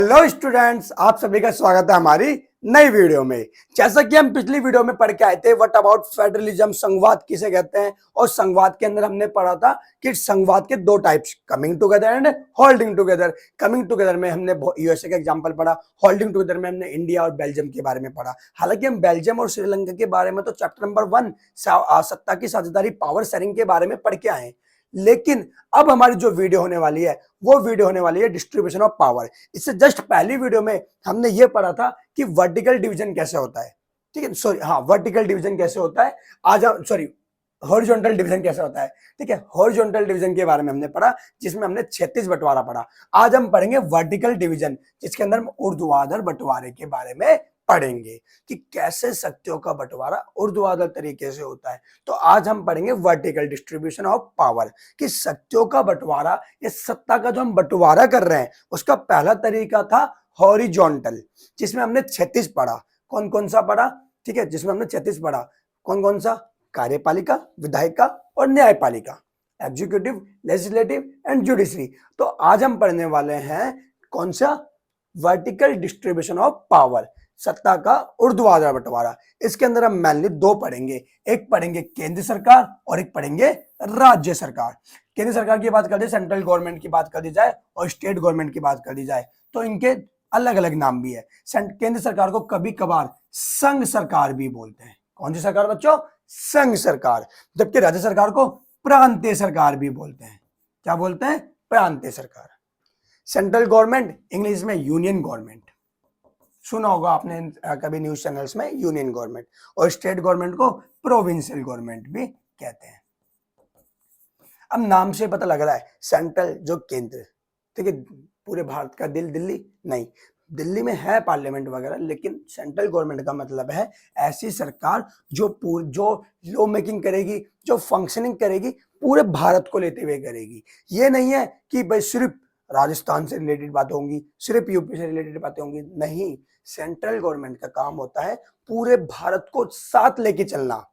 Hello students, आप सभी का स्वागत है हमारी नई वीडियो में। जैसा कि हम पिछली वीडियो में पढ़ के आए थे, व्हाट अबाउट फेडरलिज्म, संघवाद किसे कहते हैं। और संघवाद के अंदर हमने पढ़ा था कि संघवाद के दो types, coming together and holding together. Coming together में हमने यूएसए का एग्जांपल पढ़ा, होल्डिंग टुगेदर में हमने इंडिया और बेल्जियम के बारे में पढ़ा। हालांकि हम बेल्जियम और श्रीलंका के बारे में तो चैप्टर नंबर 1 सत्ता की साझेदारी, पावर शेयरिंग के बारे में पढ़ के आए, लेकिन अब हमारी जो वीडियो होने वाली है वो वीडियो होने वाली है डिस्ट्रीब्यूशन ऑफ पावर। इससे जस्ट पहली वीडियो में हमने ये पढ़ा था कि वर्टिकल डिवीजन कैसे होता है, ठीक है। सॉरी, हाँ, वर्टिकल डिवीजन कैसे होता है। आज हम सॉरी हॉरिजॉन्टल डिवीजन कैसे होता है, ठीक है। हॉरिजॉन्टल डिवीजन के बारे में हमने पढ़ा, जिसमें हमने 36 बंटवारा पढ़ा। आज हम पढ़ेंगे वर्टिकल डिवीजन, जिसके अंदर हम ऊर्ध्वाधर बंटवारे के बारे में पढ़ेंगे कि कैसे शक्तियों का बंटवारा ऊर्ध्वाधर तरीके से होता है। तो आज हम पढ़ेंगे वर्टिकल डिस्ट्रीब्यूशन ऑफ पावर, कि शक्तियों का बंटवारा, ये सत्ता का जो हम बंटवारा कर रहे हैं उसका पहला तरीका था हॉरिजॉन्टल, जिसमें हमने 36 पढ़ा। कौन कौन सा पढ़ा, ठीक है, जिसमें हमने 36 पढ़ा। कौन कौन सा? कार्यपालिका, विधायिका और न्यायपालिका, एग्जीक्यूटिव, लेजिस्लेटिव एंड जुडिशरी। तो आज हम पढ़ने वाले हैं कौन सा? वर्टिकल डिस्ट्रीब्यूशन ऑफ पावर, सत्ता का ऊर्ध्वाधर बंटवारा। इसके अंदर हम मेनली दो पढ़ेंगे, एक पढ़ेंगे केंद्र सरकार और एक पढ़ेंगे राज्य सरकार। केंद्र सरकार की बात कर दी, सेंट्रल गवर्नमेंट की बात कर दी जाए और स्टेट गवर्नमेंट की बात कर दी जाए तो इनके अलग अलग नाम भी है। केंद्र सरकार को कभी कभार संघ सरकार भी बोलते हैं। कौन सी सरकार बच्चों? संघ सरकार। जबकि राज्य सरकार को प्रांतीय सरकार भी बोलते हैं। क्या बोलते हैं? प्रांतीय सरकार। सेंट्रल गवर्नमेंट, इंग्लिश में यूनियन गवर्नमेंट, सुना होगा आपने कभी न्यूज चैनल्स में, यूनियन गवर्नमेंट। और स्टेट गवर्नमेंट को प्रोविंशियल गवर्नमेंट भी कहते हैं। अब नाम से पता लग रहा है, सेंट्रल जो केंद्र, ठीक है, पूरे भारत का दिल दिल्ली नहीं, दिल्ली में है पार्लियामेंट वगैरह, लेकिन सेंट्रल गवर्नमेंट का मतलब है ऐसी सरकार जो लॉ मेकिंग करेगी, जो फंक्शनिंग करेगी, पूरे भारत को लेते हुए करेगी। ये नहीं है कि भाई सिर्फ राजस्थान से रिलेटेड बातें होंगी, सिर्फ यूपी से रिलेटेड बातें होंगी, नहीं। सेंट्रल गवर्नमेंट का काम होता है पूरे भारत को साथ लेके चलना।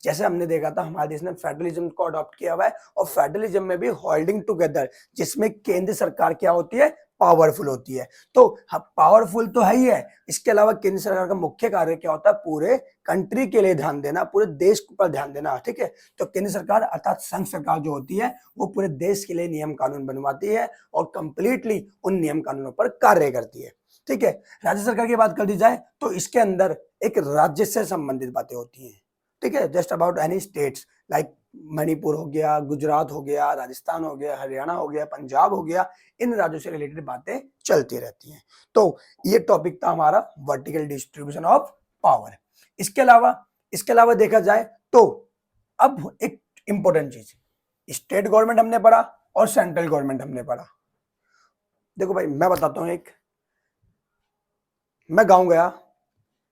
जैसे हमने देखा था हमारे देश ने फेडरलिज्म को अडॉप्ट किया हुआ है, और फेडरलिज्म में भी होल्डिंग टुगेदर, जिसमें केंद्र सरकार क्या होती है? पावरफुल होती है। तो पावरफुल तो है ही है, इसके अलावा केंद्र सरकार का मुख्य कार्य क्या होता है? पूरे कंट्री के लिए ध्यान देना, पूरे देश पर ध्यान देना, ठीक है। तो केंद्र सरकार अर्थात संघ सरकार जो होती है वो पूरे देश के लिए नियम कानून बनवाती है और कंप्लीटली उन नियम कानूनों पर कार्य करती है, ठीक है। राज्य सरकार की बात कर दी जाए तो इसके अंदर एक राज्य से संबंधित बातें होती हैं, ठीक है। Just about any states like Manipur हो गया, गुजरात हो गया, राजस्थान हो गया, हरियाणा हो गया, पंजाब हो गया, इन राज्यों से रिलेटेड बातें चलती रहती हैं। तो ये टॉपिक था हमारा वर्टिकल डिस्ट्रीब्यूशन ऑफ पावर। इसके अलावा देखा जाए तो अब एक इंपॉर्टेंट चीज, स्टेट गवर्नमेंट हमने पढ़ा और सेंट्रल गवर्नमेंट हमने पढ़ा। देखो भाई, मैं बताता हूँ एक, मैं गांव गया,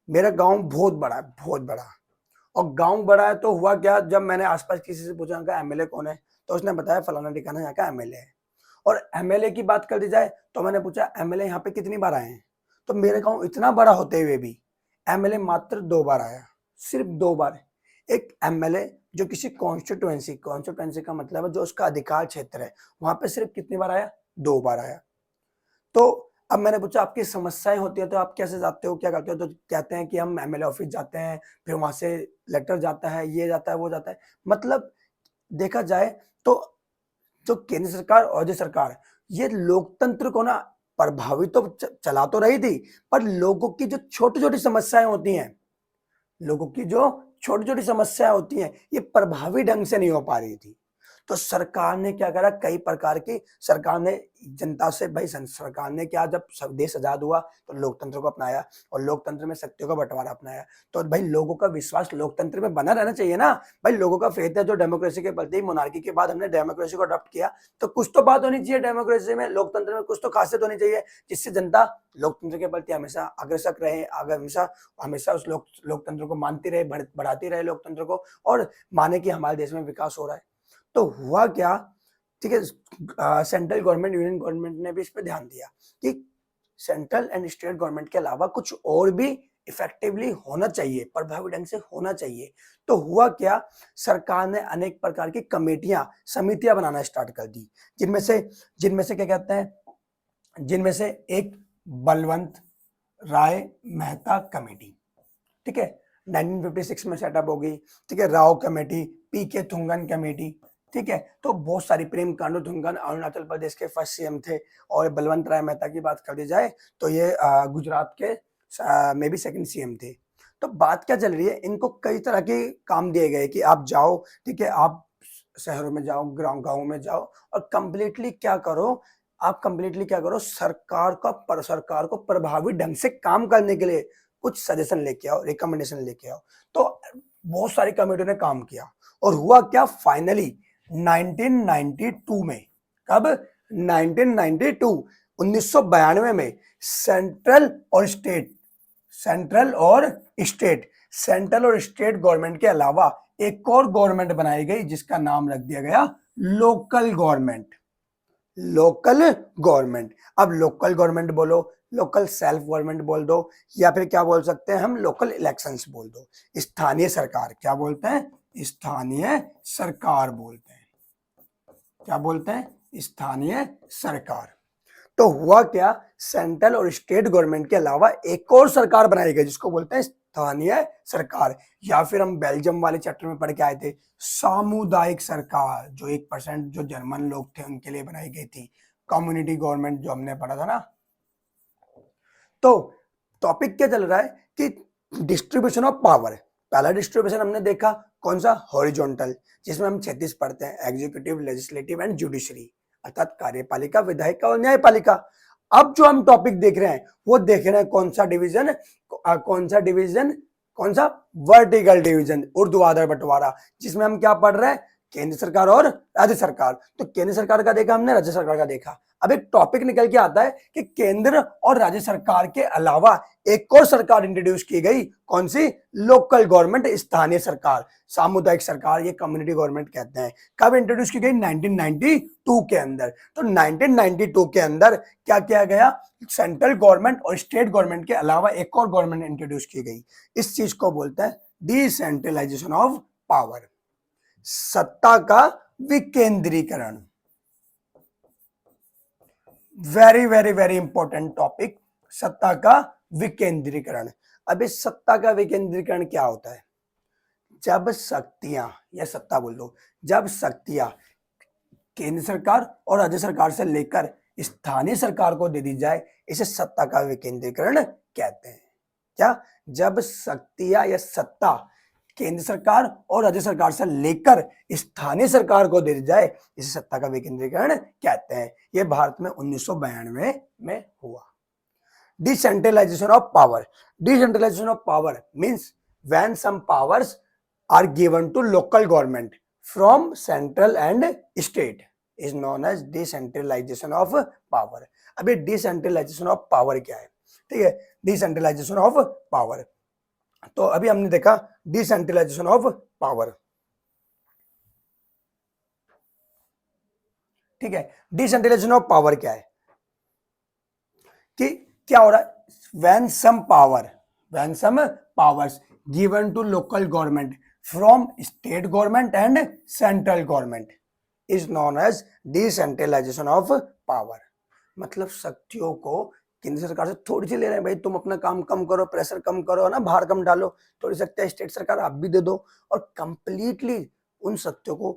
मेरा गांव बहुत बड़ा है, बहुत बड़ा। और गांव बड़ा है तो हुआ क्या, जब मैंने आसपास किसी से पूछा कि एमएलए कौन है, तो उसने बताया फलाना ठिकाना यहाँ का एमएलए है। और एमएलए की बात कर दी जाए तो मैंने पूछा एमएलए यहाँ पे कितनी बार आए हैं, तो मेरे गांव इतना बड़ा होते हुए भी एमएलए मात्र 2 बार आया, सिर्फ 2 बार। एक एमएलए जो किसी कॉन्स्टिट्यूएंसी का मतलब है जो उसका अधिकार क्षेत्र है, वहां पे सिर्फ कितनी बार आया? 2 बार आया। तो अब मैंने पूछा आपकी समस्याएं होती है तो आप कैसे जाते हो, क्या करते हो? तो कहते हैं कि हम एमएलए ऑफिस जाते हैं, फिर वहां से लेटर जाता है, ये जाता है, वो जाता है। मतलब देखा जाए तो जो केंद्र सरकार और राज्य सरकार, ये लोकतंत्र को ना प्रभावित तो चला तो रही थी, पर लोगों की जो छोटी छोटी समस्याएं होती हैं, लोगों की जो छोटी छोटी समस्याएं होती हैं, ये प्रभावी ढंग से नहीं हो पा रही थी। तो सरकार ने क्या करा, कई प्रकार की सरकार ने जनता से, भाई सरकार ने क्या, जब देश आजाद हुआ तो लोकतंत्र को अपनाया और लोकतंत्र में शक्तियों का बंटवारा अपनाया। तो भाई लोगों का विश्वास लोकतंत्र में बना रहना चाहिए ना। भाई लोगों का फेथ है जो डेमोक्रेसी के प्रति, मोनार्की के बाद हमने डेमोक्रेसी को अडॉप्ट किया, तो कुछ तो बात होनी चाहिए डेमोक्रेसी में, लोकतंत्र में कुछ तो खासियत होनी चाहिए, जिससे जनता लोकतंत्र के प्रति हमेशा अग्रसर रहे, हमेशा उस लोकतंत्र को मानती रहे, बढ़ाती रहे लोकतंत्र को, और माने कि हमारे देश में विकास हो रहा है। तो हुआ क्या, ठीक है, सेंट्रल गवर्नमेंट, यूनियन गवर्नमेंट ने भी इस पर ध्यान दिया कि सेंट्रल एंड स्टेट गवर्नमेंट के अलावा कुछ और भी इफेक्टिवली होना चाहिए, प्रभावी ढंग से होना चाहिए। तो हुआ क्या, सरकार ने अनेक प्रकार की कमेटियां, समितियां बनाना स्टार्ट कर दी, जिनमें से क्या कहते हैं, जिनमें से एक बलवंत राय मेहता कमेटी, ठीक है, 1956 में सेटअप हो गई, ठीक है। राव कमेटी, पी के थुंगन कमेटी, ठीक है। तो बहुत सारी, प्रेम कांडू थुंगन अरुणाचल प्रदेश के फर्स्ट सीएम थे, और बलवंत राय मेहता की बात कर दी जाए तो ये गुजरात के में भी सेकंड सीएम थे। तो बात क्या चल रही है, इनको कई तरह के काम दिए गए कि आप जाओ, ठीक है, आप शहरों में जाओ, गाँव में जाओ, और कंप्लीटली क्या करो, आप कंप्लीटली क्या करो, सरकार को प्रभावी ढंग से काम करने के लिए कुछ सजेशन लेके आओ, रिकमेंडेशन लेके आओ। तो बहुत सारी कमेटियों ने काम किया, और हुआ क्या, फाइनली 1992 में, कब, 1992 में सेंट्रल और स्टेट गवर्नमेंट के अलावा एक और गवर्नमेंट बनाई गई, जिसका नाम रख दिया गया लोकल गवर्नमेंट। अब लोकल गवर्नमेंट बोलो, लोकल सेल्फ गवर्नमेंट बोल दो, या फिर क्या बोल सकते हैं हम, लोकल इलेक्शंस बोल दो। स्थानीय सरकार क्या बोलते हैं, स्थानीय सरकार बोलते हैं। क्या बोलते हैं, स्थानीय सरकार। तो हुआ क्या, सेंट्रल और स्टेट गवर्नमेंट के अलावा एक और सरकार बनाई गई, जिसको बोलते हैं स्थानीय सरकार, या फिर हम बेल्जियम वाले चैप्टर में पढ़ के आए थे, सामुदायिक सरकार, जो 1% जो जर्मन लोग थे उनके लिए बनाई गई थी, कम्युनिटी गवर्नमेंट जो हमने पढ़ा था ना। तो टॉपिक क्या चल रहा है कि डिस्ट्रीब्यूशन ऑफ पावर। पहला डिस्ट्रीब्यूशन हमने देखा कौन सा, हॉरिजॉन्टल, जिसमें हम 36 पढ़ते हैं, एग्जीक्यूटिव, लेजिस्लेटिव एंड जुडिशरी, अर्थात कार्यपालिका, विधायिका और न्यायपालिका। अब जो हम टॉपिक देख रहे हैं वो देख रहे हैं कौन सा डिवीजन, वर्टिकल डिवीजन, ऊर्ध्वाधर बंटवारा, जिसमें हम क्या पढ़ रहे हैं, केंद्र सरकार और राज्य सरकार। तो केंद्र सरकार का देखा हमने, राज्य सरकार का देखा। अब एक टॉपिक निकल के आता है कि केंद्र और राज्य सरकार के अलावा एक और सरकार इंट्रोड्यूस की गई, कौन सी, लोकल गवर्नमेंट, स्थानीय सरकार, सामुदायिक सरकार, ये कम्युनिटी गवर्नमेंट कहते हैं। कब इंट्रोड्यूस की गई, 1992 के अंदर। तो 1992 के अंदर क्या किया गया, सेंट्रल गवर्नमेंट और स्टेट गवर्नमेंट के अलावा एक और गवर्नमेंट इंट्रोड्यूस की गई। इस चीज को बोलते हैं डिसेंट्रलाइजेशन ऑफ पावर, सत्ता का विकेंद्रीकरण। Very very very important topic, सत्ता का विकेंद्रीकरण। अब इस सत्ता का विकेंद्रीकरण क्या होता है, जब शक्तियां, या सत्ता बोल दो, जब शक्तियां केंद्र सरकार और राज्य सरकार से लेकर स्थानीय सरकार को दे दी जाए, इसे सत्ता का विकेंद्रीकरण कहते हैं। क्या, जब शक्तियां या सत्ता केंद्र सरकार और राज्य सरकार से लेकर स्थानीय सरकार को दे दी जाए, इसे सत्ता का विकेंद्रीकरण कहते हैं। यह भारत में 1992 में हुआ। Decentralisation of power means when some powers are given to local government from central and state is known as decentralisation of power. अभी डिसेंट्रलाइजेशन ऑफ पावर क्या है, ठीक है, डिसेंट्रलाइजेशन ऑफ पावर। तो अभी हमने देखा डिसेंट्रलाइजेशन ऑफ पावर, ठीक है। डिसेंट्रलाइजेशन ऑफ पावर क्या है, कि क्या हो रहा है, when some powers given to local government from state government and central government is known as decentralisation of power. मतलब शक्तियों को केंद्र सरकार से थोड़ी सी ले रहे हैं, भाई तुम अपना काम कम करो, प्रेशर कम करो ना, भार कम डालो, थोड़ी सकते हैं स्टेट सरकार आप भी दे दो, और कंप्लीटली उन शक्तियों को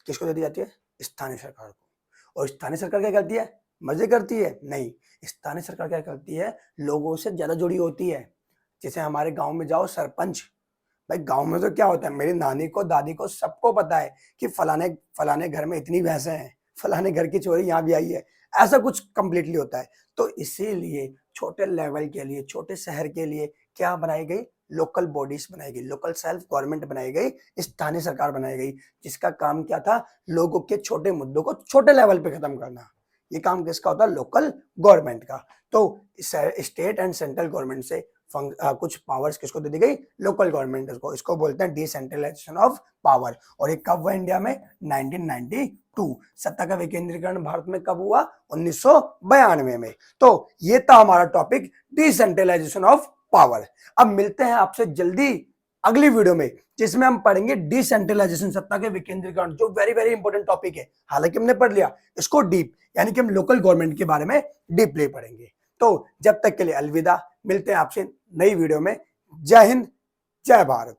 किसको दे दी जाती है, स्थानीय सरकार को। और स्थानीय सरकार क्या करती है, मजे करती है, नहीं, स्थानीय सरकार क्या करती है, लोगों से ज्यादा जुड़ी होती है। जैसे हमारे गांव में जाओ, सरपंच, भाई गांव में तो क्या होता है, मेरी नानी को, दादी को, सबको पता है कि फलाने घर में इतनी भैंसें हैं, फलाने घर की चोरी यहाँ भी आई है, ऐसा कुछ कंप्लीटली होता है। तो इसीलिए छोटे लेवल के लिए, छोटे शहर के लिए क्या बनाई गई, लोकल बॉडीज बनाई गई, लोकल सेल्फ गवर्नमेंट बनाई गई, स्थानीय सरकार बनाई गई, जिसका काम क्या था, लोगों के छोटे मुद्दों को छोटे लेवल पे खत्म करना। ये काम किसका होता है, लोकल गवर्नमेंट का। तो स्टेट एंड सेंट्रल गवर्नमेंट से कुछ पावर्स किसको दे दी गई, लोकल गवर्नमेंट को। इसको बोलते हैं डिसेंट्रलाइजेशन ऑफ पावर। और ये कब हुआ इंडिया में, 1992। सत्ता का विकेंद्रीकरण भारत में कब हुआ, 1992 में। तो ये था हमारा टॉपिक डिसेंट्रलाइजेशन ऑफ पावर। अब मिलते हैं आपसे जल्दी अगली वीडियो में, जिसमें हम पढ़ेंगे डिसेंट्रलाइजेशन, सत्ता के विकेंद्रीकरण, जो वेरी वेरी इंपॉर्टेंट टॉपिक है। हालांकि हमने पढ़ लिया इसको डीप, यानी कि हम लोकल गवर्नमेंट के बारे में डीपली पढ़ेंगे। तो जब तक के लिए अलविदा, मिलते हैं आपसे नई वीडियो में। जय हिंद, जय भारत।